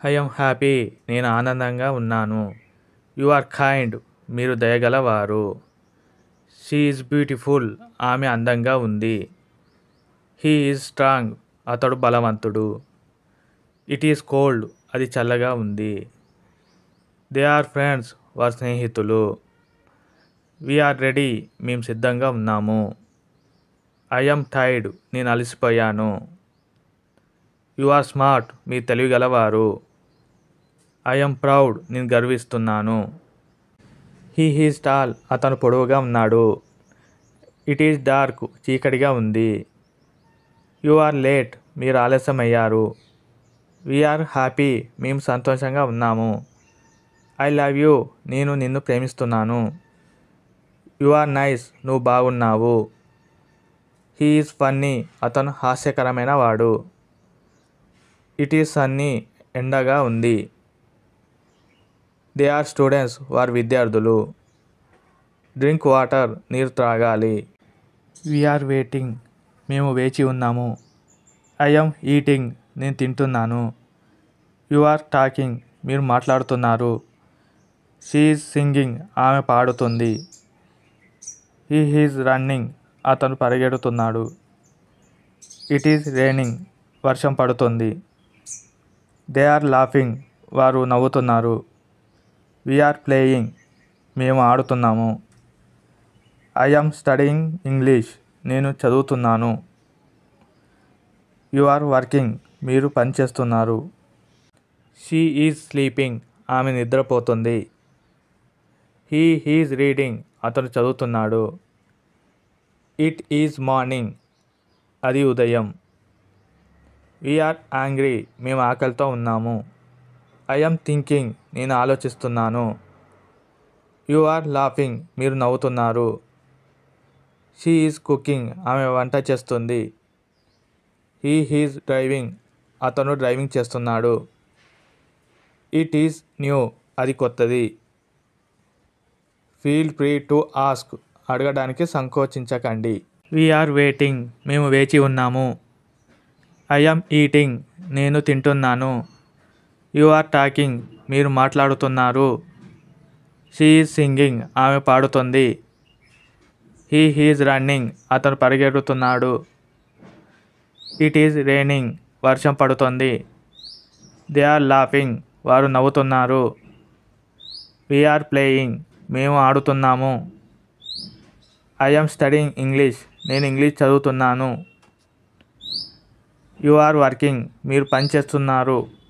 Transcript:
I am happy నేను ఆనందంగా ఉన్నాను. యు ఆర్ కైండ్ మీరు దయగలవారు. షీ ఈజ్ బ్యూటిఫుల్ ఆమె అందంగా ఉంది. హీ ఈజ్ స్ట్రాంగ్ అతడు బలవంతుడు. ఇట్ ఈస్ కోల్డ్ అది చల్లగా ఉంది. దే ఆర్ ఫ్రెండ్స్ వారు స్నేహితులు. వి ఆర్ రెడీ మేము సిద్ధంగా ఉన్నాము. ఐ యామ్ టైర్డ్ నేను అలసిపోయాను. యు ఆర్ స్మార్ట్ మీరు తెలివిగలవారు. ఐ యామ్ ప్రౌడ్ నేను గర్విస్తున్నాను. హీ ఈజ్ టాల్ అతను పొడవుగా ఉన్నాడు. ఇట్ ఈజ్ డార్క్ చీకటిగా ఉంది. యు ఆర్ లేట్ మీరు ఆలస్యమయ్యారు. వి ఆర్ హ్యాపీ మేము సంతోషంగా ఉన్నాము. ఐ లవ్ యూ నేను నిన్ను ప్రేమిస్తున్నాను. యు ఆర్ నైస్ నువ్వు బాగున్నావు. హీ ఈజ్ ఫన్నీ అతను హాస్యకరమైన వాడు. ఇట్ ఈజ్ సన్నీ ఎండగా ఉంది. దే ఆర్ స్టూడెంట్స్ వారు విద్యార్థులు. డ్రింక్ వాటర్ నీరు త్రాగాలి. వి ఆర్ వెయిటింగ్ మేము వేచి ఉన్నాము. ఐ యామ్ ఈటింగ్ నేను తింటున్నాను. యు ఆర్ టాకింగ్ మీరు మాట్లాడుతున్నారు. షీ ఈజ్ సింగింగ్ ఆమె పాడుతుంది. హీ ఈజ్ రన్నింగ్ అతను పరిగెడుతున్నాడు. ఇట్ ఈజ్ రైనింగ్ వర్షం పడుతుంది. దే ఆర్ లాఫింగ్ వారు నవ్వుతున్నారు. వి ఆర్ ప్లేయింగ్ మేము ఆడుతున్నాము. ఐ యామ్ స్టడీయింగ్ ఇంగ్లీష్ నేను చదువుతున్నాను. యు ఆర్ వర్కింగ్ మీరు పనిచేస్తున్నారు. షీ ఈజ్ స్లీపింగ్ ఆమె నిద్రపోతుంది. హీ ఈజ్ రీడింగ్ అతను చదువుతున్నాడు. ఇట్ ఈజ్ మార్నింగ్ అది ఉదయం. వి ఆర్ యాంగ్రీ మేము ఆకలితో ఉన్నాము. ఐ యామ్ థింకింగ్ నేను ఆలోచిస్తున్నాను. యు ఆర్ లాఫింగ్ మీరు నవ్వుతున్నారు. షీ ఈజ్ కుకింగ్ ఆమె వంట చేస్తుంది. హీ ఈజ్ డ్రైవింగ్ అతను డ్రైవింగ్ చేస్తున్నాడు. ఇట్ ఈజ్ న్యూ అది కొత్తది. ఫీల్ ఫ్రీ టు ఆస్క్ అడగడానికి సంకోచించకండి. వి ఆర్ వెయిటింగ్ మేము వేచి ఉన్నాము. ఐ యామ్ ఈటింగ్ నేను తింటున్నాను. యు ఆర్ టాకింగ్ మీరు మాట్లాడుతున్నారు. షీ ఈజ్ సింగింగ్ ఆమె పాడుతుంది. హీ ఈజ్ రన్నింగ్ అతను పరిగెడుతున్నాడు. ఇట్ ఈజ్ రైనింగ్ వర్షం పడుతుంది. దే ఆర్ లాఫింగ్ వారు నవ్వుతున్నారు. వి ఆర్ ప్లేయింగ్ మేము ఆడుతున్నాము. ఐ యామ్ స్టడీయింగ్ ఇంగ్లీష్ నేను ఇంగ్లీష్ చదువుతున్నాను. యు ఆర్ వర్కింగ్ మీరు పని చేస్తున్నారు.